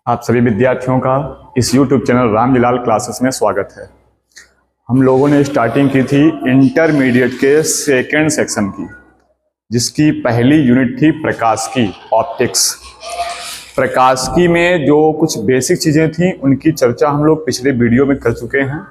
आप सभी विद्यार्थियों का इस YouTube चैनल रामजीलाल क्लासेस में स्वागत है। हम लोगों ने स्टार्टिंग की थी इंटरमीडिएट के सेकेंड सेक्शन की, जिसकी पहली यूनिट थी प्रकाशिकी ऑप्टिक्स। प्रकाशिकी में जो कुछ बेसिक चीज़ें थी उनकी चर्चा हम लोग पिछले वीडियो में कर चुके हैं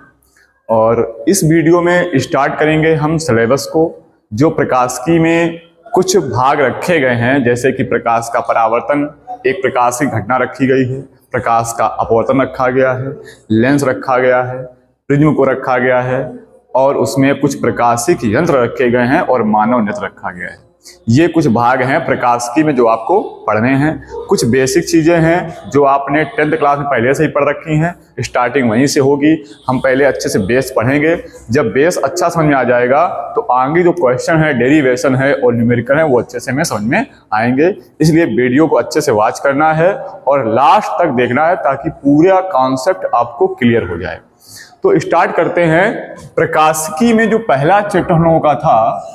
और इस वीडियो में स्टार्ट करेंगे हम सिलेबस को। जो प्रकाशिकी में कुछ भाग रखे गए हैं, जैसे कि प्रकाश का परावर्तन, एक प्रकाश की घटना रखी गई है, प्रकाश का अपवर्तन रखा गया है, लेंस रखा गया है, प्रिज्म को रखा गया है और उसमें कुछ प्रकाशिक यंत्र रखे गए हैं और मानव नेत्र रखा गया है। ये कुछ भाग हैं प्रकाशिकी में जो आपको पढ़ने हैं। कुछ बेसिक चीजें हैं जो आपने 10th क्लास में पहले से ही पढ़ रखी हैं, स्टार्टिंग वहीं से होगी। हम पहले अच्छे से बेस पढ़ेंगे। जब बेस अच्छा समझ में आ जाएगा तो आगे जो क्वेश्चन है, डेरिवेशन है और न्यूमेरिकल है, वो अच्छे से हमें समझ में आएंगे। इसलिए वीडियो को अच्छे से वॉच करना है और लास्ट तक देखना है ताकि पूरा कॉन्सेप्ट आपको क्लियर हो जाए। तो स्टार्ट करते हैं। प्रकाशिकी में जो पहला चैप्टर हम लोगों का था,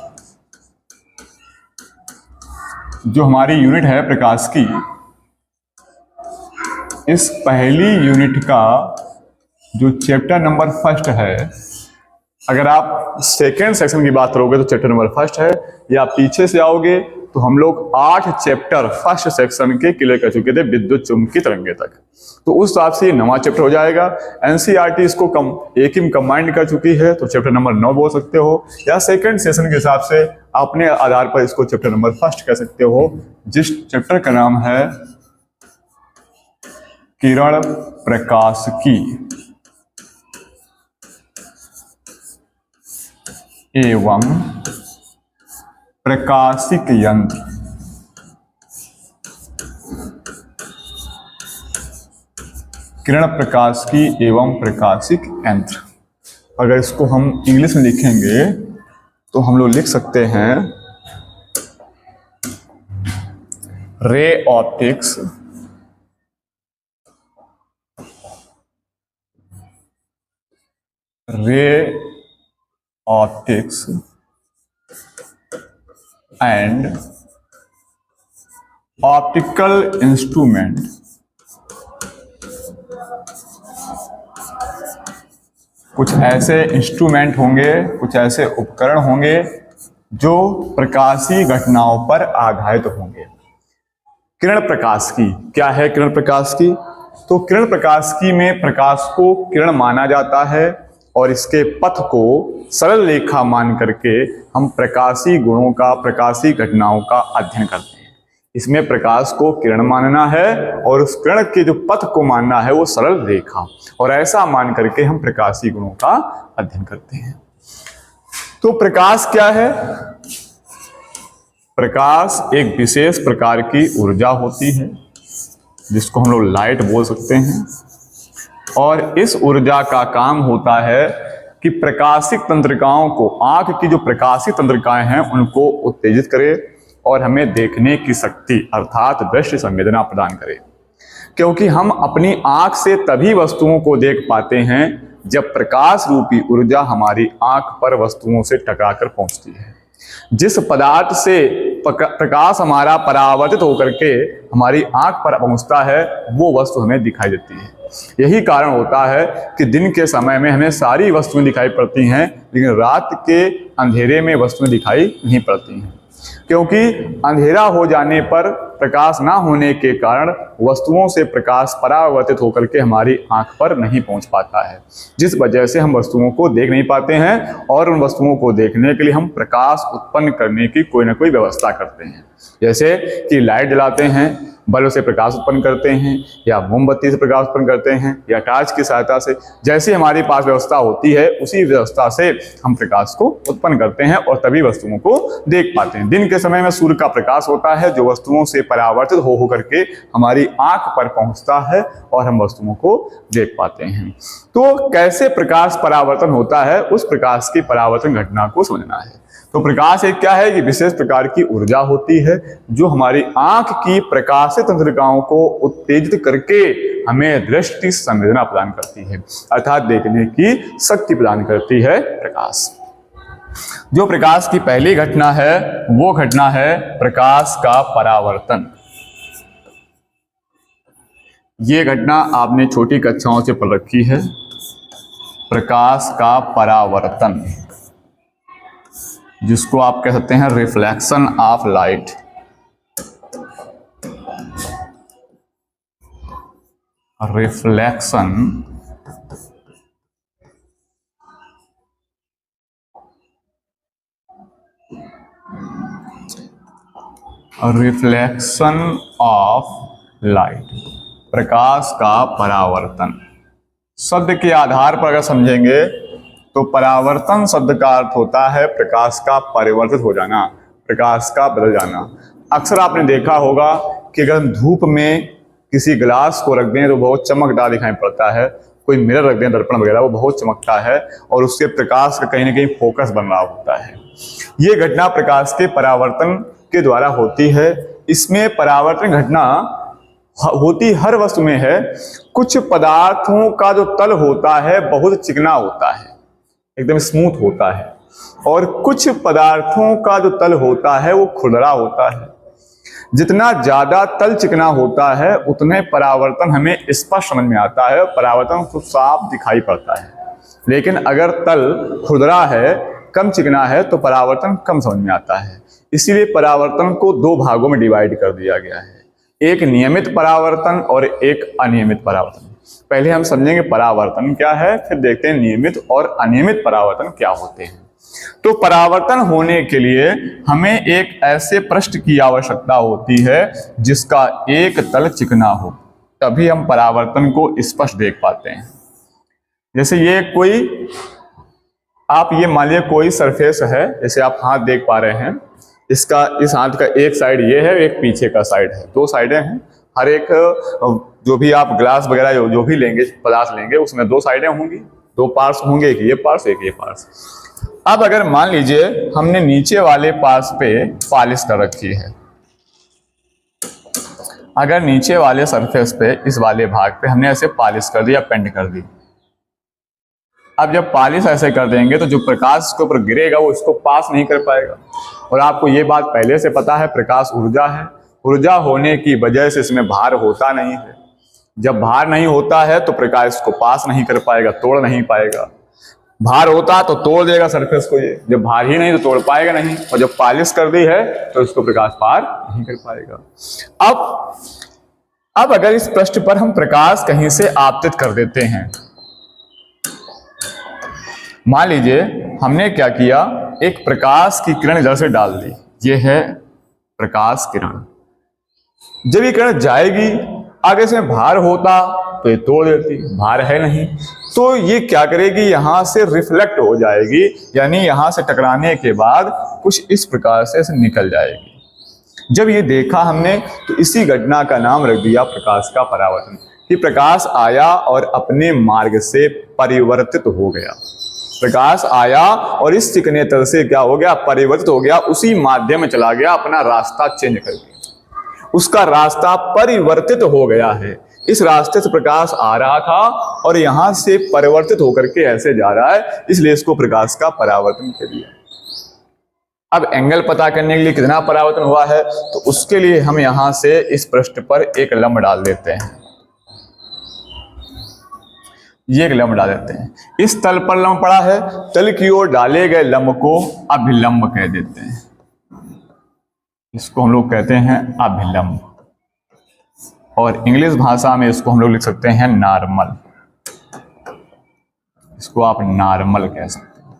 जो हमारी यूनिट है प्रकाशिकी, इस पहली यूनिट का जो चैप्टर नंबर फर्स्ट है, अगर आप सेकेंड सेक्शन की बात करोगे तो चैप्टर नंबर फर्स्ट है, या पीछे से आओगे तो हम लोग 8 चैप्टर फर्स्ट सेक्शन के क्लियर कर चुके थे विद्युत चुंबकीय तरंगे तक। तो उस हिसाब से ये नवा चैप्टर हो जाएगा। एनसीईआरटी इसको एक ही कंबाइंड कर चुकी है, तो चैप्टर नंबर 9 बोल सकते हो, या सेकंड सेशन के हिसाब से अपने आधार पर इसको चैप्टर नंबर फर्स्ट कह सकते हो, जिस चैप्टर का नाम है किरण प्रकाशिकी एवं प्रकाशिक यंत्र। किरण प्रकाशिकी एवं प्रकाशिक यंत्र, अगर इसको हम इंग्लिश में लिखेंगे तो हम लोग लिख सकते हैं ray optics, and optical instrument कुछ ऐसे इंस्ट्रूमेंट होंगे, कुछ ऐसे उपकरण होंगे जो प्रकाशीय घटनाओं पर आधारित होंगे। किरण प्रकाशिकी क्या है? किरण प्रकाशिकी, तो किरण प्रकाशिकी में प्रकाश को किरण माना जाता है और इसके पथ को सरल रेखा मान करके हम प्रकाशीय गुणों का, प्रकाशीय घटनाओं का अध्ययन करते हैं। इसमें प्रकाश को किरण मानना है और उस किरण के जो पथ को मानना है वो सरल रेखा, और ऐसा मान करके हम प्रकाशीय गुणों का अध्ययन करते हैं। तो प्रकाश क्या है? प्रकाश एक विशेष प्रकार की ऊर्जा होती है जिसको हम लोग लाइट बोल सकते हैं, और इस ऊर्जा का काम होता है कि प्रकाशिक तंत्रिकाओं को, आंख की जो प्रकाशिक तंत्रिकाएं हैं उनको उत्तेजित करे और हमें देखने की शक्ति अर्थात दृश्य संवेदना प्रदान करे। क्योंकि हम अपनी आंख से तभी वस्तुओं को देख पाते हैं जब प्रकाश रूपी ऊर्जा हमारी आंख पर वस्तुओं से टकराकर पहुंचती है। जिस पदार्थ से प्रकाश हमारा परावर्तित होकर के हमारी आंख पर पहुंचता है वो वस्तु हमें दिखाई देती है। यही कारण होता है कि दिन के समय में हमें सारी वस्तुएं दिखाई पड़ती हैं, लेकिन रात के अंधेरे में वस्तुएं दिखाई नहीं पड़ती हैं, क्योंकि अंधेरा हो जाने पर प्रकाश ना होने के कारण वस्तुओं से प्रकाश परावर्तित होकर के हमारी आंख पर नहीं पहुंच पाता है, जिस वजह से हम वस्तुओं को देख नहीं पाते हैं और उन वस्तुओं को देखने के लिए हम प्रकाश उत्पन्न करने की कोई ना कोई व्यवस्था करते हैं। जैसे कि लाइट जलाते हैं, बल्ब से प्रकाश उत्पन्न करते हैं, या मोमबत्ती से प्रकाश उत्पन्न करते हैं, या टॉर्च की सहायता से, जैसे हमारे पास व्यवस्था होती है उसी व्यवस्था से हम प्रकाश को उत्पन्न करते हैं और तभी वस्तुओं को देख पाते हैं। दिन के समय में सूर्य का प्रकाश होता है जो वस्तुओं से परावर्तित हो करके हमारी आंख पर पहुंचता है और हम वस्तुओं को देख पाते हैं। तो कैसे प्रकाश परावर्तन होता है, उस प्रकाश की परावर्तन घटना को समझना है। तो प्रकाश एक क्या है कि विशेष प्रकार की ऊर्जा होती है जो हमारी आंख की प्रकाशित तंत्रिकाओं को उत्तेजित करके हमें दृष्टि संवेदना प्रदान करती है, अर्थात देखने की शक्ति प्रदान करती है प्रकाश। जो प्रकाश की पहली घटना है वो घटना है प्रकाश का परावर्तन। ये घटना आपने छोटी कक्षाओं से पढ़ रखी है, प्रकाश का परावर्तन, जिसको आप कह सकते हैं reflection of light. Reflection reflection of light, प्रकाश का परावर्तन। शब्द के आधार पर अगर समझेंगे तो परावर्तन शब्द का अर्थ होता है प्रकाश का परिवर्तित हो जाना, प्रकाश का बदल जाना। अक्सर आपने देखा होगा कि अगर हम धूप में किसी गिलास को रख दें तो बहुत चमकदार दिखाई पड़ता है, कोई मिरर रख दें, दर्पण वगैरह, वो बहुत चमकता है और उससे प्रकाश का कहीं ना कहीं फोकस बन रहा होता है। ये घटना प्रकाश के परावर्तन के द्वारा होती है। इसमें परावर्तन घटना होती हर वस्तु में है। कुछ पदार्थों का जो तल होता है बहुत चिकना होता है, एकदम स्मूथ होता है, और कुछ पदार्थों का जो तल होता है वो खुरदरा होता है। जितना ज्यादा तल चिकना होता है उतने परावर्तन हमें स्पष्ट समझ में आता है, परावर्तन खूब साफ दिखाई पड़ता है। लेकिन अगर तल खुरदरा है, कम चिकना है, तो परावर्तन कम समझ में आता है। इसीलिए परावर्तन को दो भागों में डिवाइड कर दिया गया है, एक नियमित परावर्तन और एक अनियमित परावर्तन। पहले हम समझेंगे परावर्तन क्या है, फिर देखते हैं नियमित और अनियमित परावर्तन क्या होते हैं। तो परावर्तन होने के लिए हमें एक ऐसे पृष्ठ की आवश्यकता होती है जिसका एक तल चिकना हो, तभी हम परावर्तन को स्पष्ट देख पाते हैं। जैसे ये कोई, आप ये मान लीजिए कोई सरफेस है, जैसे आप हाथ देख पा रहे हैं, इसका इस हाथ का एक साइड ये है, एक पीछे का साइड है, दो साइडें हैं। हर एक जो भी आप ग्लास वगैरह जो भी लेंगे, पदार्थ लेंगे, उसमें दो साइडें होंगी, दो पार्ट्स होंगे, एक ये पार्ट्स एक ये पार्ट्स। अब अगर मान लीजिए हमने नीचे वाले पार्ट्स पे पॉलिश कर रखी है, अगर नीचे वाले सरफेस पे इस वाले भाग पे हमने ऐसे पॉलिश कर दिया, पेंट कर दी, अब जब पॉलिश ऐसे कर देंगे तो जो प्रकाश इसके ऊपर गिरेगा वो इसको पास नहीं कर पाएगा। और आपको ये बात पहले से पता है, प्रकाश ऊर्जा है, ऊर्जा होने की वजह से इसमें भार होता नहीं है। जब भार नहीं होता है तो प्रकाश इसको पास नहीं कर पाएगा, तोड़ नहीं पाएगा। भार होता तो तोड़ देगा सरफेस को, ये जब भार ही नहीं तो तोड़ पाएगा नहीं, और जब पॉलिश कर दी है तो इसको प्रकाश पार नहीं कर पाएगा। अब अगर इस पृष्ठ पर हम प्रकाश कहीं से आपतित कर देते हैं, मान लीजिए हमने क्या किया, एक प्रकाश की किरण इधर से डाल दी, ये है प्रकाश किरण। जब ये किरण जाएगी, आगे से भार होता तो ये तोड़ देती, भार है नहीं तो ये क्या करेगी, यहां से रिफ्लेक्ट हो जाएगी, यानी यहां से टकराने के बाद कुछ इस प्रकार से निकल जाएगी। जब ये देखा हमने तो इसी घटना का नाम रख दिया प्रकाश का परावर्तन, कि प्रकाश आया और अपने मार्ग से परिवर्तित हो गया। प्रकाश आया और इस चिकने तल से क्या हो गया, परिवर्तित हो गया, उसी माध्यम में चला गया, अपना रास्ता चेंज करके उसका रास्ता परिवर्तित हो गया है। इस रास्ते से प्रकाश आ रहा था और यहां से परिवर्तित होकर के ऐसे जा रहा है, इसलिए इसको प्रकाश का परावर्तन कह दिया। अब एंगल पता करने के लिए कितना परावर्तन हुआ है, तो उसके लिए हम यहां से इस पृष्ठ पर एक लंब डाल देते हैं, ये एक लंब डाल देते हैं। इस तल पर लंब पड़ा है, तल की ओर डाले गए लंब को अभिलंब कह देते हैं, इसको हम लोग कहते हैं अभिलंब, और इंग्लिश भाषा में इसको हम लोग लिख सकते हैं नॉर्मल, इसको आप नॉर्मल कह सकते हैं।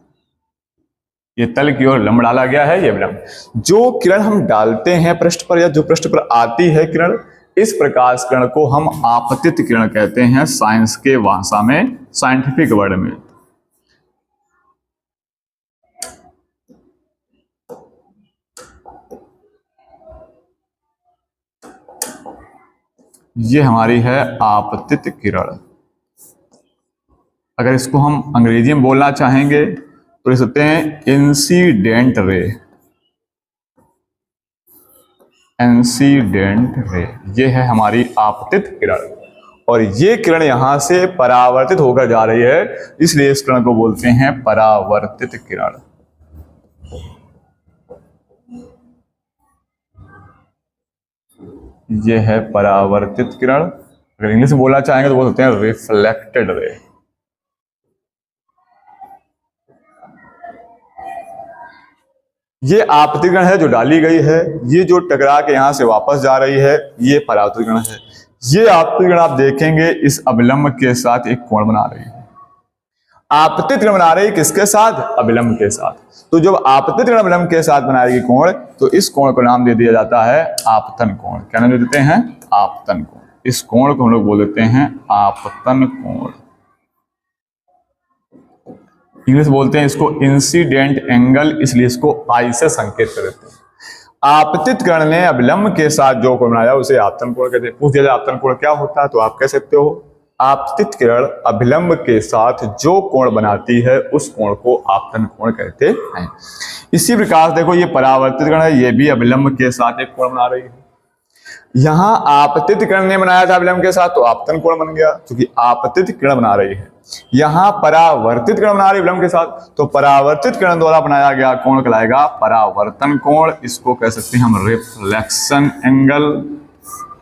ये तल की ओर लंब डाला गया है, ये अभिलंब। जो किरण हम डालते हैं पृष्ठ पर, या जो पृष्ठ पर आती है किरण, इस प्रकाश किरण को हम आपतित किरण कहते हैं, साइंस के भाषा में, साइंटिफिक वर्ड में। ये हमारी है आपतित किरण। अगर इसको हम अंग्रेजी में बोलना चाहेंगे तो लिख सकते हैं इंसिडेंट रे, इंसिडेंट रे, ये है हमारी आपतित किरण। और ये किरण यहां से परावर्तित होकर जा रही है, इसलिए इस किरण को बोलते हैं परावर्तित किरण। ये है परावर्तित किरण, अगर इंग्लिश में बोलना चाहेंगे तो बोल सकते हैं रिफ्लेक्टेड रे। ये आपतित किरण है जो डाली गई है, ये जो टकरा के यहां से वापस जा रही है ये परावर्तित किरण है। ये आपतित किरण आप देखेंगे इस अभिलंब के साथ एक कोण बना रही है। आपतित किरण बना रही है किसके साथ? अभिलंब के साथ। तो जब आपतित किरण अभिलंब के साथ बनाएगी कोण, तो इस कोण को नाम दे दिया जाता है आपतन कोण। क्या नाम दे देते हैं? आपतन कोण। इस कोण को हम लोग बोल देते हैं आपतन कोण। इंग्लिश बोलते हैं इसको इंसिडेंट एंगल, इसलिए इसको आई से संकेत कर देते हैं। आपतित किरण ने अभिलंब के साथ जो कोण बनाया उसे आपतन कोण कहते हैं। पूछ दिया जाए आपतन कोण क्या होता है, तो आप कह सकते हो आपतित किरण अभिलंब के साथ जो कोण बनाती है उस कोण को आपतन कोण कहते हैं। इसी प्रकार देखो ये परावर्तित किरण है, ये भी अभिलंब के साथ एक कोण बना रही है। यहां आपतित किरण ने बनाया था अभिलंब के साथ तो आपतन कोण बन गया, क्योंकि आपतित किरण बना रही है। यहां परावर्तित किरण बना रही है अभिलंब के साथ, तो परावर्तित किरण द्वारा बनाया गया कोण कहलाएगा परावर्तन कोण। इसको कह सकते हैं हम रिफ्लेक्शन एंगल।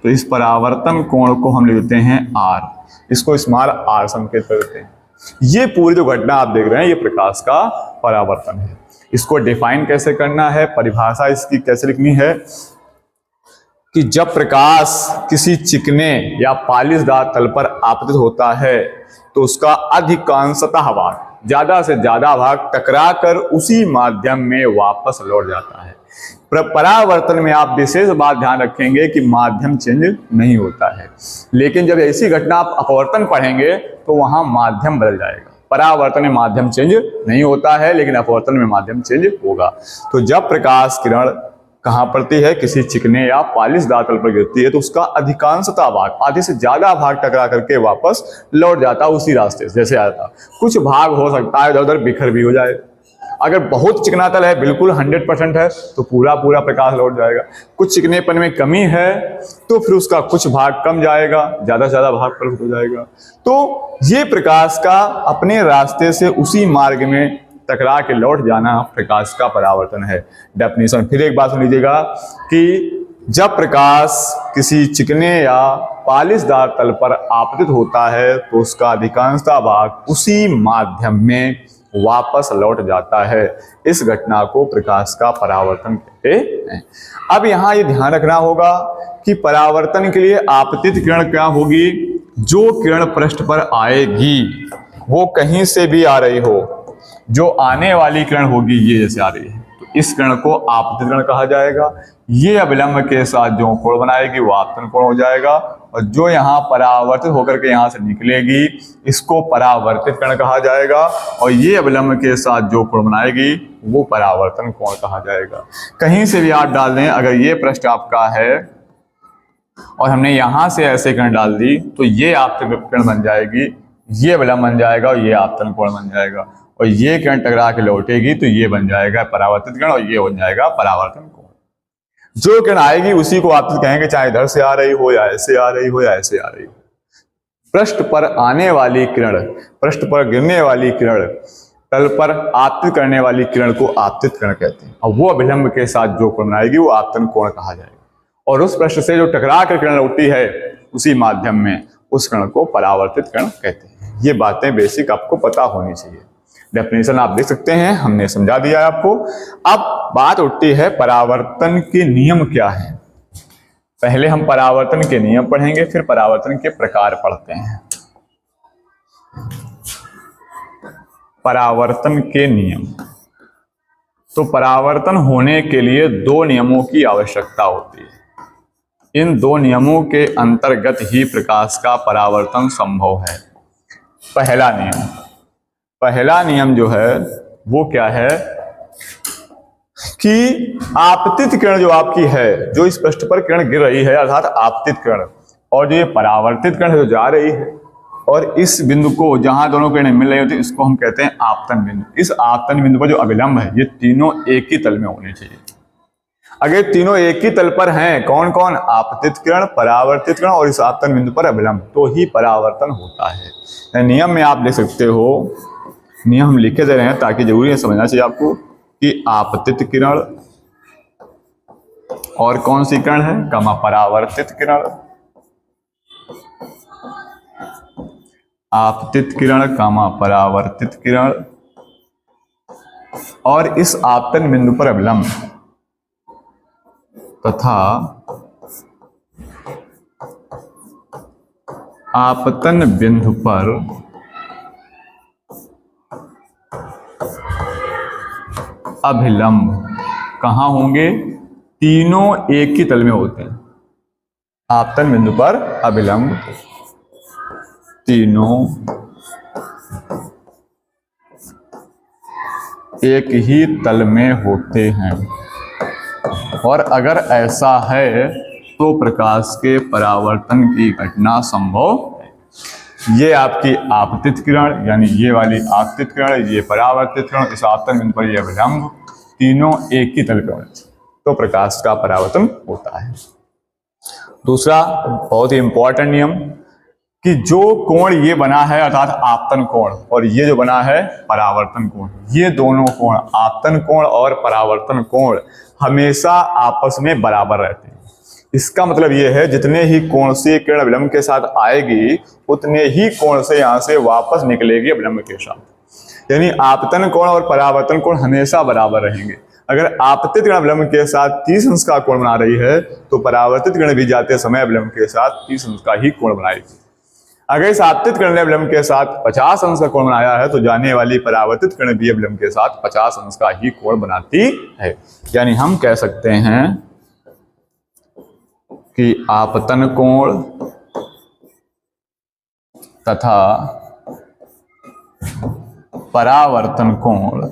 तो इस परावर्तन कोण को हम लिख देते हैं आर, इसको स्मॉल आर संकेत कर देते हैं। ये पूरी जो घटना आप देख रहे हैं ये प्रकाश का परावर्तन है। इसको डिफाइन कैसे करना है, परिभाषा इसकी कैसे लिखनी है कि जब प्रकाश किसी चिकने या पालिशदार तल पर आपतित होता है तो उसका अधिकांशतः भाग, ज्यादा से ज्यादा भाग टकरा कर उसी माध्यम में वापस लौट जाता है। परावर्तन में आप विशेष बात ध्यान रखेंगे कि माध्यम चेंज नहीं होता है, लेकिन जब ऐसी घटना आप अपवर्तन पढ़ेंगे तो वहां माध्यम बदल जाएगा। परावर्तन में माध्यम चेंज नहीं होता है, लेकिन अपवर्तन में माध्यम चेंज होगा। तो जब प्रकाश किरण कहां पड़ती है, किसी चिकने या पालिशदार तल पर गिरती है, तो उसका अधिकांशतः भाग, आधे से ज्यादा भाग टकरा करके वापस लौट जाता उसी रास्ते से जैसे आया था। कुछ भाग हो सकता है इधर उधर बिखर भी हो जाए। अगर बहुत चिकना तल है, बिल्कुल 100% है, तो पूरा पूरा प्रकाश लौट जाएगा। कुछ चिकनेपन में कमी है तो फिर उसका कुछ भाग कम जाएगा, ज्यादा से ज्यादा भाग प्रकट हो जाएगा। तो ये प्रकाश का अपने रास्ते से उसी मार्ग में टकरा के लौट जाना प्रकाश का परावर्तन है। डेफिनेशन फिर एक बात सुन लीजिएगा कि जब प्रकाश किसी चिकने या पालिशदार तल पर आपतित होता है तो उसका अधिकांशतः भाग उसी माध्यम में वापस लौट जाता है। इस घटना को प्रकाश का परावर्तन कहते हैं। अब यहां ये ध्यान रखना होगा कि परावर्तन के लिए आपतित किरण क्या होगी? जो किरण पृष्ठ पर आएगी वो कहीं से भी आ रही हो, जो आने वाली किरण होगी ये जैसे आ रही है तो इस किरण को आपतित किरण कहा जाएगा। ये अभिलंब के साथ जो कोण बनाएगी वो आपतन कोण हो जाएगा, और जो यहाँ परावर्तित होकर के यहाँ से निकलेगी इसको परावर्तित किरण कहा जाएगा, और ये अभिलंब के साथ जो कोण बनाएगी वो परावर्तन कोण कहा जाएगा। कहीं से भी आप डाल दें, अगर ये पृष्ठ आपका है और हमने यहां से ऐसे किरण डाल दी तो ये आपतित किरण बन जाएगी, ये अभिलंब बन जाएगा और ये आपतन कोण बन जाएगा, और ये किरण टकरा के लौटेगी तो ये बन जाएगा परावर्तित किरण और ये बन जाएगा परावर्तन कोण। जो किरण आएगी उसी को आपतित कहेंगे, चाहे इधर से आ रही हो या ऐसे आ रही हो या ऐसे आ रही हो। पृष्ठ पर आने वाली किरण, पृष्ठ पर गिरने वाली किरण, तल पर आपतित करने वाली किरण को आपतित किरण कहते हैं, और वो अभिलंब के साथ जो कोण बनाएगी वो आपतन कोण कहा जाएगा। और उस पृष्ठ से जो टकरा कर किरण लौटती है उसी माध्यम में, उस किरण को परावर्तित किरण कहते हैं। ये बातें बेसिक आपको पता होनी चाहिए। डेफिनेशन आप देख सकते हैं, हमने समझा दिया है आपको। अब बात उठती है परावर्तन के नियम क्या हैं। पहले हम परावर्तन के नियम पढ़ेंगे, फिर परावर्तन के प्रकार पढ़ते हैं। परावर्तन के नियम। तो परावर्तन होने के लिए दो नियमों की आवश्यकता होती है। इन दो नियमों के अंतर्गत ही प्रकाश का परावर्तन संभव है। पहला नियम जो है वो क्या है कि आपतित किरण जो आपकी है, जो इस पृष्ठ पर किरण गिर रही है अर्थात आपतित किरण, और जो ये परावर्तित किरण जो जा रही है, और इस बिंदु को जहां दोनों किरणें मिल रही होती है इसको हम कहते हैं आपतन बिंदु। इस आपतन बिंदु पर जो अभिलंब है ये तीनों एक ही तल में होने चाहिए। अगर तीनों एक ही तल पर हैं, कौन कौन? आपतित किरण, परावर्तित किरण और इस आपतन बिंदु पर अभिलंब, तो ही परावर्तन होता है। नियम में आप लिख सकते हो, नियम हम लिखे दे रहे हैं ताकि जरूरी है समझना चाहिए आपको कि आपतित किरण और कौन सी किरण है, परावर्तित किरण, आपतित किरण कामा परावर्तित किरण, और इस आपतन बिंदु पर अभिलंब तथा आपतन बिंदु पर अभिलंब कहाँ होंगे? तीनों एक ही तल में होते हैं। आपतन बिंदु पर अभिलंब तीनों एक ही तल में होते हैं, और अगर ऐसा है तो प्रकाश के परावर्तन की घटना संभव है। ये आपकी आपतित किरण, यानी ये वाली आपतित किरण, ये परावर्तित किरण, इस आपतन बिंदु पर ये अभिलंब, तीनों एक ही तल पे होते तो प्रकाश का परावर्तन होता है। दूसरा बहुत ही इंपॉर्टेंट नियम कि जो कोण ये बना है अर्थात आपतन कोण, और ये जो बना है परावर्तन कोण, ये दोनों कोण आपतन कोण और परावर्तन कोण हमेशा आपस में बराबर रहते हैं। इसका मतलब ये है जितने ही कोण से किरण अभिलंब के साथ आएगी उतने ही कोण से यहां से वापस निकलेगी अभिलंब के साथ, यानी आपतन कोण और परावर्तन कोण हमेशा बराबर रहेंगे। अगर आपतित किरण अभिलंब के साथ 30 अंश का कोण बना रही है तो परावर्तित किरण भी जाते समय अभिलंब के साथ 30 अंश का ही कोण बनाएगी। अगर इस आपतित किरण ने अभिलंब के साथ 50 अंश का कोण बनाया है तो जाने वाली परावर्तित किरण भी अभिलंब के साथ 50 अंश का ही कोण बनाती है। यानी हम कह सकते हैं कि आपतन कोण तथा परावर्तन कोण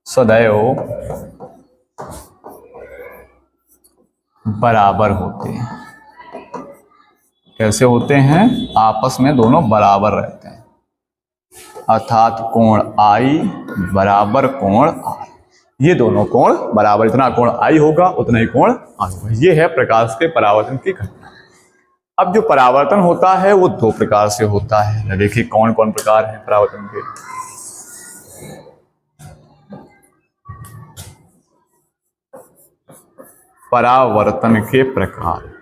सदैव बराबर होते हैं। कैसे होते हैं? आपस में दोनों बराबर रहते हैं, अर्थात कोण I बराबर कोण R। ये दोनों कोण बराबर, इतना कोण I होगा उतना ही कोण R होगा। ये है प्रकाश के परावर्तन की घटना। अब जो परावर्तन होता है वो दो प्रकार से होता है। देखिए कौन कौन प्रकार है परावर्तन के। परावर्तन के प्रकार,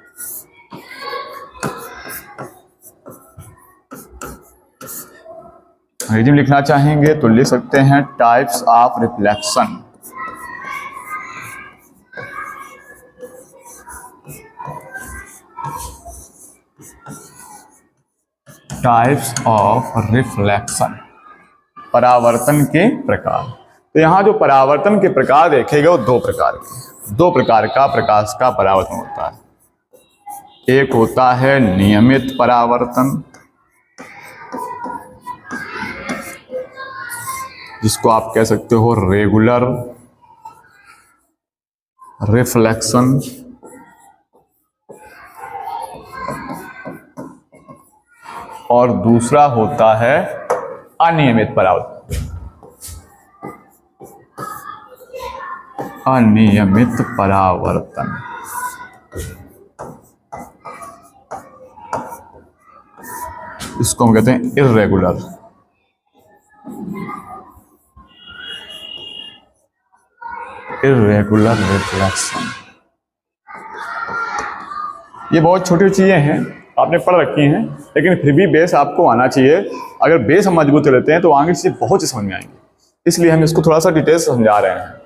अंग्रेजी में लिखना चाहेंगे तो लिख सकते हैं types of reflection. Types of reflection, परावर्तन के प्रकार। तो यहां जो परावर्तन के प्रकार देखेगा वो दो प्रकार का प्रकाश का परावर्तन होता है। एक होता है नियमित परावर्तन, जिसको आप कह सकते हो रेगुलर रिफ्लेक्शन, और दूसरा होता है अनियमित परावर्तन। अनियमित परावर्तन इसको हम कहते हैं इर्रेगुलर। Irregular reflection. ये बहुत छोटी चीजें हैं, आपने पढ़ रखी हैं, लेकिन फिर भी बेस आपको आना चाहिए। अगर बेस हम मजबूत लेते हैं तो आगे चीजें बहुत ही समझ में आएंगी, इसलिए हम इसको थोड़ा सा डिटेल से समझा रहे हैं।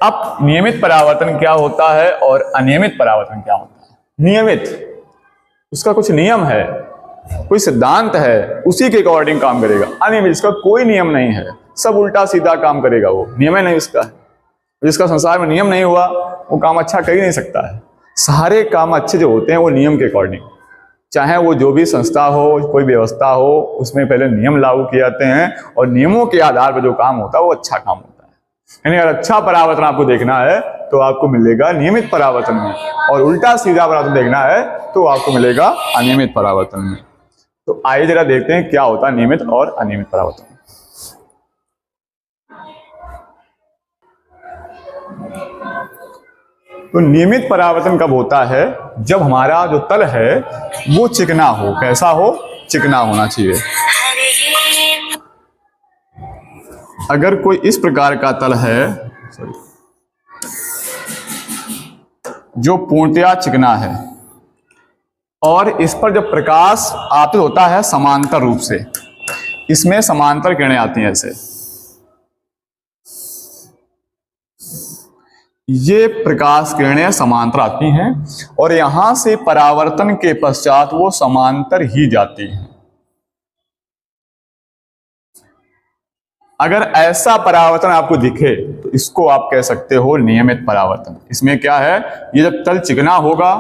अब नियमित परावर्तन क्या होता है और अनियमित परावर्तन क्या होता है? नियमित, उसका कुछ नियम है, कोई सिद्धांत है, उसी के अकॉर्डिंग काम करेगा। अनियमित, इसका कोई नियम नहीं है, सब उल्टा सीधा काम करेगा, वो नियम ही नहीं उसका है। जिसका संसार में नियम नहीं हुआ वो काम अच्छा कर ही नहीं सकता है। सारे काम अच्छे जो होते हैं वो नियम के अकॉर्डिंग, चाहे वो जो भी संस्था हो, कोई व्यवस्था हो, उसमें पहले नियम लागू किए जाते हैं और नियमों के आधार पर जो काम होता है वो अच्छा काम होता है। यानी अगर अच्छा परावर्तन आपको देखना है तो आपको मिलेगा नियमित परावर्तन में, और उल्टा सीधा परावर्तन देखना है तो आपको मिलेगा अनियमित परावर्तन में। तो आइए जरा देखते हैं क्या होता है नियमित और अनियमित परावर्तन। तो नियमित परावर्तन कब होता है? जब हमारा जो तल है वो चिकना हो। कैसा हो? चिकना होना चाहिए। अगर कोई इस प्रकार का तल है जो पूर्णतया चिकना है, और इस पर जब प्रकाश आपतित होता है समांतर रूप से, इसमें समांतर किरणें आती हैं ऐसे, ये प्रकाश किरणें समांतर आती हैं और यहां से परावर्तन के पश्चात वो समांतर ही जाती हैं। अगर ऐसा परावर्तन आपको दिखे तो इसको आप कह सकते हो नियमित परावर्तन। इसमें क्या है, ये जब तल चिकना होगा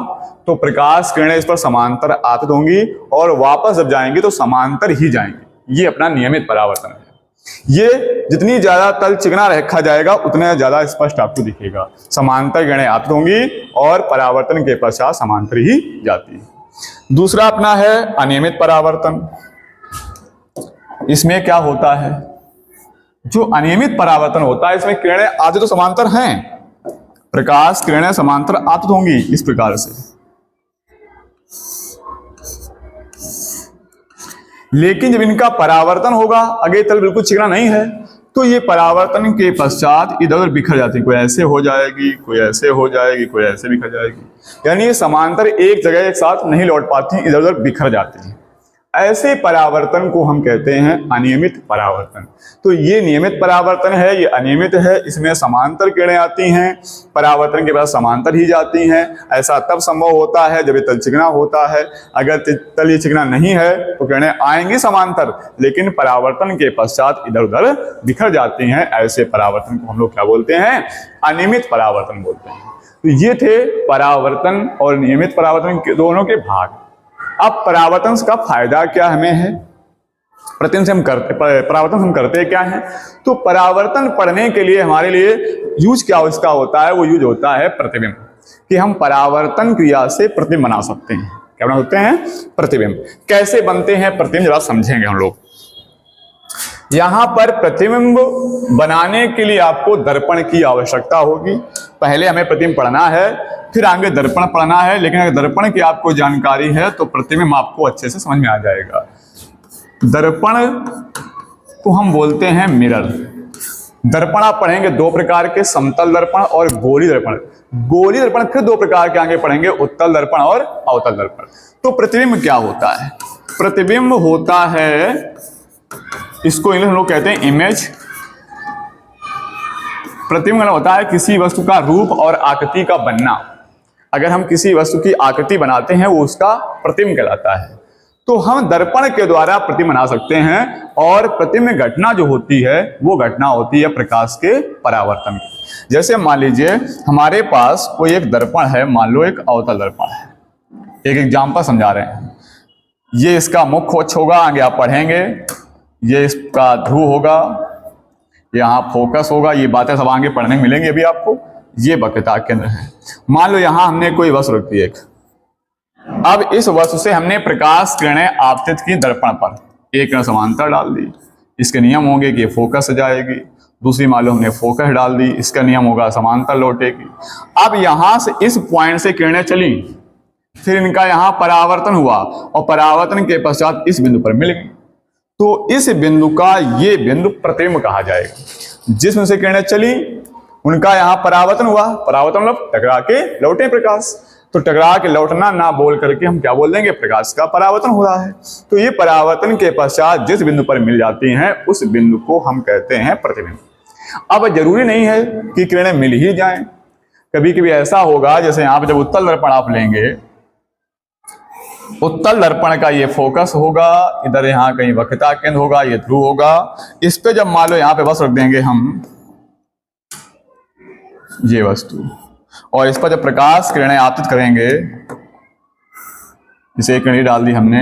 तो प्रकाश किरणें इस पर समांतर आपतित होंगी और वापस जब जाएंगी तो समांतर ही जाएंगी। ये अपना नियमित परावर्तन है। ये जितनी ज्यादा तल चिकना रखा जाएगा उतना ज्यादा स्पष्ट आपको दिखेगा। समांतर किरणें आपतित होंगी और परावर्तन के पश्चात समांतर ही जाती है। दूसरा अपना है अनियमित परावर्तन। इसमें क्या होता है, जो अनियमित परावर्तन होता है इसमें किरणें आती तो समांतर हैं, प्रकाश किरणें समांतर आपतित होंगी इस प्रकार से, लेकिन जब इनका परावर्तन होगा, अगर तल बिल्कुल चिकना नहीं है तो ये परावर्तन के पश्चात इधर उधर बिखर जाती है। कोई ऐसे हो जाएगी, कोई ऐसे हो जाएगी, कोई ऐसे बिखर जाएगी, यानी ये समांतर एक जगह एक साथ नहीं लौट पाती, इधर उधर बिखर जाती है। ऐसे परावर्तन को हम कहते हैं अनियमित परावर्तन। तो ये नियमित परावर्तन है, ये अनियमित है। इसमें समांतर किरणें आती हैं, परावर्तन के बाद समांतर ही जाती हैं। ऐसा तब संभव होता है जब ये तल चिकना होता है। अगर तल ये चिकना नहीं है तो किरणें आएंगी समांतर, लेकिन परावर्तन के पश्चात इधर उधर बिखर जाती हैं। ऐसे परावर्तन को हम लोग क्या बोलते हैं, अनियमित परावर्तन बोलते हैं। तो ये थे परावर्तन और नियमित परावर्तन के दोनों के भाग। अब परावर्तन का फायदा क्या हमें है, प्रतिबिंब से हम करते, परावर्तन हम करते क्या है, तो परावर्तन पढ़ने के लिए हमारे लिए यूज क्या इसका होता है, वो यूज होता है प्रतिबिंब, कि हम परावर्तन क्रिया से प्रतिबिंब बना सकते हैं। क्या बना सकते हैं, प्रतिबिंब। कैसे बनते हैं प्रतिबिंब जरा समझेंगे हम लोग। यहां पर प्रतिबिंब बनाने के लिए आपको दर्पण की आवश्यकता होगी। पहले हमें प्रतिबिंब पढ़ना है, फिर आगे दर्पण पढ़ना है। लेकिन अगर दर्पण की आपको जानकारी है तो प्रतिबिंब आपको अच्छे से समझ में आ जाएगा। दर्पण को हम बोलते हैं मिरर। दर्पण आप पढ़ेंगे दो प्रकार के, समतल दर्पण और गोली दर्पण। गोली दर्पण फिर दो प्रकार के आगे पढ़ेंगे, उत्तल दर्पण और अवतल दर्पण। तो प्रतिबिंब क्या होता है, प्रतिबिंब होता है, इसको इंग्लिश में लोग कहते हैं इमेज। प्रतिबिंब होता है किसी वस्तु का रूप और आकृति का बनना। अगर हम किसी वस्तु की आकृति बनाते हैं वो उसका प्रतिबिंब कहलाता है। तो हम दर्पण के द्वारा प्रतिबिंब बना सकते हैं। और प्रतिबिंब घटना जो होती है वो घटना होती है प्रकाश के परावर्तन की। जैसे मान लीजिए हमारे पास कोई एक दर्पण है, मान लो एक अवतल दर्पण है। एक एग्जाम्पल समझा रहे हैं। ये इसका मुख्य अक्ष होगा, आगे आप पढ़ेंगे। ये इसका ध्रुव होगा, यहाँ फोकस होगा। ये बातें सब आगे पढ़ने में मिलेंगी अभी आपको। ये वक्रता केंद्र है। मान लो यहां हमने कोई वस्तु रख दी एक। अब इस वस्तु से हमने प्रकाश किरणें आपतित की दर्पण पर, एक किरण समांतर डाल दी। इसके नियम होंगे कि फोकस जाएगी। दूसरी मान लो हमने फोकस डाल दी, इसका नियम होगा समांतर लौटेगी। अब यहां से इस पॉइंट से किरणें चली, फिर इनका यहां परावर्तन हुआ और परावर्तन के पश्चात इस बिंदु पर मिल गई। तो इस बिंदु का ये बिंदु प्रतिबिंब कहा जाएगा। जिस बिंदु से किरणें चली उनका यहां परावर्तन हुआ, परावर्तन मतलब टकरा के लौटे प्रकाश। तो टकरा के लौटना ना बोल करके हम क्या बोल देंगे, प्रकाश का परावर्तन हो रहा है। तो ये परावर्तन के पश्चात जिस बिंदु पर मिल जाती हैं उस बिंदु को हम कहते हैं प्रतिबिंब। अब जरूरी नहीं है कि किरणें मिल ही जाएं। कभी कभी ऐसा होगा, जैसे यहां पर जब उत्तल दर्पण आप लेंगे, उत्तल दर्पण का ये फोकस होगा, इधर यहाँ कहीं वक्रता केंद्र होगा, ये ध्रुव होगा। इस पे जब मान लो यहाँ पे बस रख देंगे हम ये वस्तु, और इस पर जब प्रकाश किरणें आपतित करेंगे, इसे एक किरण डाल दी हमने,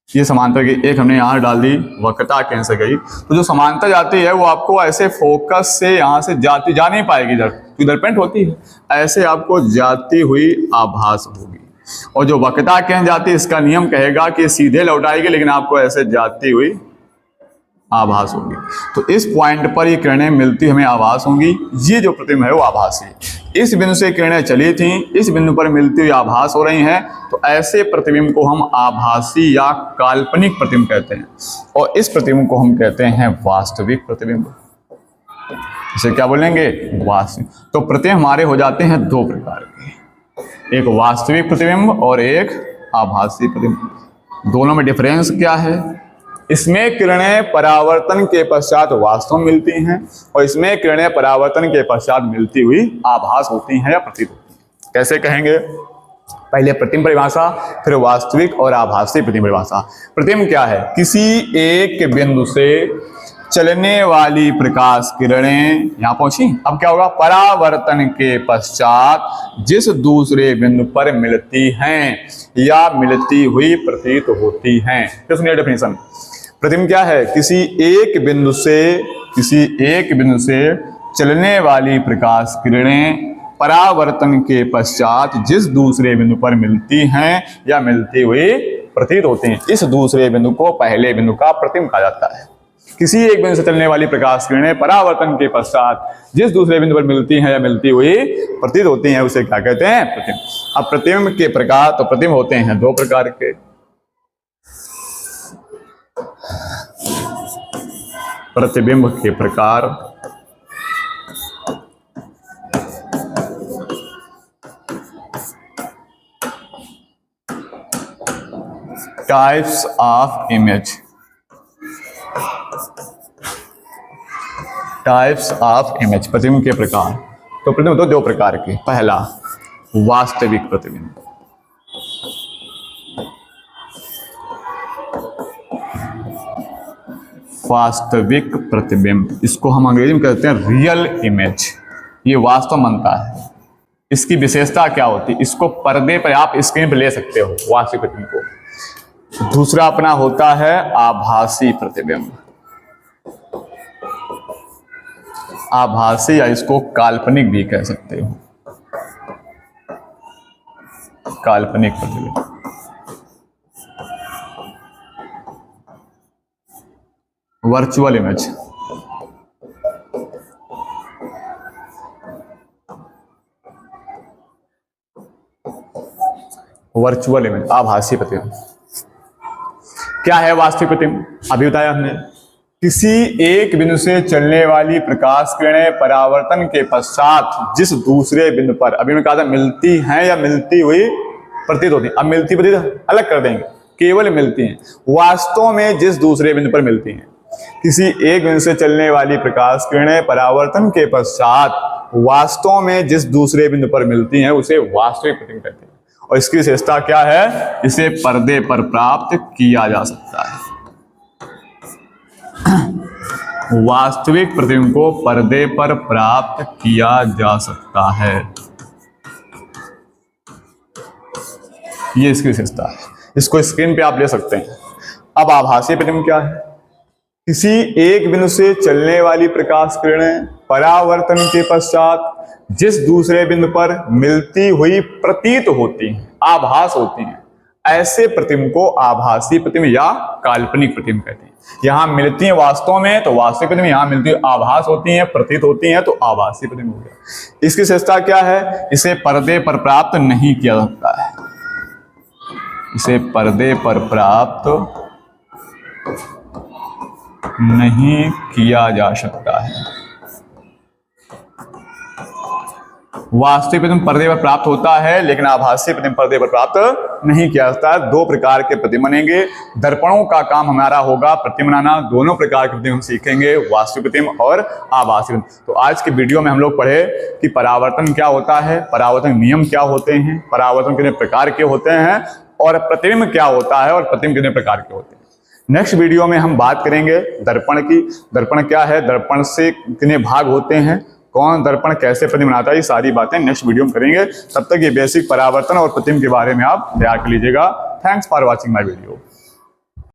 ये समांतर की एक हमने यहाँ डाल दी, वक्रता केंद्र से गई। तो जो समांतर जाती है वो आपको ऐसे फोकस से यहाँ से जाती जा नहीं पाएगी, इधर पेंट होती है, ऐसे आपको जाती हुई आभास होगी। और जो वक्रता केंद्र जाती है इसका नियम कहेगा कि सीधे लौटाएगी, लेकिन आपको ऐसे जाती हुई आभास होगी। तो इस पॉइंट पर ये किरणें मिलती हमें आभास होंगी। ये जो प्रतिबिंब है वो आभासी है। इस बिंदु से किरणें चली थी, इस बिंदु पर मिलती हुई आभास हो रही हैं। तो ऐसे प्रतिबिंब को हम आभासी या काल्पनिक प्रतिबिंब कहते हैं। और इस प्रतिबिंब को हम कहते हैं वास्तविक प्रतिबिंब। इसे क्या बोलेंगे, वास्तविक। तो प्रतिबिंब हमारे हो जाते हैं दो प्रकार के, एक वास्तविक प्रतिबिंब और एक आभासी प्रतिबिंब। दोनों में डिफरेंस क्या है? इसमें किरणें परावर्तन के पश्चात वास्तव में मिलती हैं और इसमें किरणें परावर्तन के पश्चात मिलती हुई आभास होती हैं या प्रतीत होती हैं। कैसे कहेंगे? पहले प्रतिबिंब परिभाषा, फिर वास्तविक और आभासी प्रतिबिंब परिभाषा। प्रतिबिंब क्या है? किसी एक बिंदु से चलने वाली प्रकाश किरणें यहां पहुंची, अब क्या होगा? परावर्तन के पश्चात जिस दूसरे बिंदु पर मिलती हैं या मिलती हुई प्रतीत होती हैं। तो सुनिए डेफिनेशन। प्रतिबिंब क्या है? किसी एक बिंदु से चलने वाली प्रकाश किरणें परावर्तन के पश्चात जिस दूसरे बिंदु पर मिलती हैं या मिलती हुई प्रतीत होती हैं, इस दूसरे बिंदु को पहले बिंदु का प्रतिबिंब कहा जाता है। किसी एक बिंदु से चलने वाली प्रकाश किरणें परावर्तन के पश्चात जिस दूसरे बिंदु पर मिलती हैं या मिलती हुई प्रतीत होती हैं, उसे क्या कहते हैं? प्रतिबिंब। अब प्रतिबिंब के प्रकार, तो प्रतिबिंब होते हैं दो प्रकार के। प्रतिबिंब के प्रकार, types of image. Types of image, प्रतिबिंब के प्रकार। तो प्रतिबिंब तो दो प्रकार के। पहला वास्तविक प्रतिबिंब, वास्तविक प्रतिबिंब, इसको हम अंग्रेजी में कहते हैं रियल इमेज। ये वास्तव बनता है। इसकी विशेषता क्या होती है? इसको पर्दे पर आप स्क्रीन पर ले सकते हो वास्तविक प्रतिबिंब को। दूसरा अपना होता है आभासी प्रतिबिंब। आभासी या इसको काल्पनिक भी कह सकते हो, काल्पनिक प्रतिबिंब। वर्चुअल इमेज, वर्चुअल इमेज, आभासी प्रतिबिंब। क्या है वास्तविक प्रतिबिंब? अभी बताया हमने। किसी एक बिंदु से चलने वाली प्रकाश किरणें परावर्तन के पश्चात जिस दूसरे बिंदु पर, अभी मैं कहा था मिलती हैं या मिलती हुई प्रतीत होती हैं, अब मिलती प्रतीत अलग कर देंगे, केवल मिलती हैं। वास्तव में जिस दूसरे बिंदु पर मिलती हैं। किसी एक बिंदु से चलने वाली प्रकाश किरणें परावर्तन के पश्चात वास्तव में जिस दूसरे बिंदु पर मिलती हैं, उसे वास्तविक प्रतिबिंब कहते हैं। और इसकी विशेषता क्या है? इसे पर्दे पर प्राप्त किया जा सकता है। वास्तविक प्रतिबिंब को पर्दे पर प्राप्त किया जा सकता है, ये इसकी विशेषता है। इसको स्क्रीन पे आप ले सकते हैं। अब आभासी प्रतिबिंब क्या है? किसी एक बिंदु से चलने वाली प्रकाश किरणें परावर्तन के पश्चात जिस दूसरे बिंदु पर मिलती हुई प्रतीत होती हैं, आभास होती हैं, ऐसे प्रतिबिंब को आभासी प्रतिबिंब या काल्पनिक प्रतिबिंब कहते हैं। यहां मिलती हैं वास्तव में तो वास्तविक प्रतिबिंब, यहां मिलती है आभास होती हैं, प्रतीत होती हैं, तो आभासी प्रतिबिंब हो गया। इसकी विशेषता क्या है? इसे पर्दे पर प्राप्त नहीं किया जाता है। इसे पर्दे पर प्राप्त नहीं किया जा सकता है। वास्तविक प्रतिबिंब पर्दे पर प्राप्त होता है, लेकिन आभासी प्रतिबिंब पर्दे पर प्राप्त नहीं किया जाता है। दो प्रकार के प्रतिबिंब बनेंगे। दर्पणों का काम हमारा होगा प्रतिबिंब बनाना। दोनों प्रकार के प्रतिबिंब हम सीखेंगे, वास्तविक प्रतिबिंब और आभासी प्रतिबिंब। तो आज के वीडियो में हम लोग पढ़े कि परावर्तन क्या होता है, परावर्तन नियम क्या होते हैं, परावर्तन कितने प्रकार के होते हैं, और प्रतिबिंब क्या होता है और प्रतिबिंब कितने प्रकार के होते हैं। नेक्स्ट वीडियो में हम बात करेंगे दर्पण की। दर्पण क्या है, दर्पण से कितने भाग होते हैं, कौन दर्पण कैसे प्रतिबिंब बनाता है, ये सारी बातें नेक्स्ट वीडियो में करेंगे। तब तक ये बेसिक परावर्तन और प्रतिबिंब के बारे में आप तैयार कर लीजिएगा। Thanks for watching my video.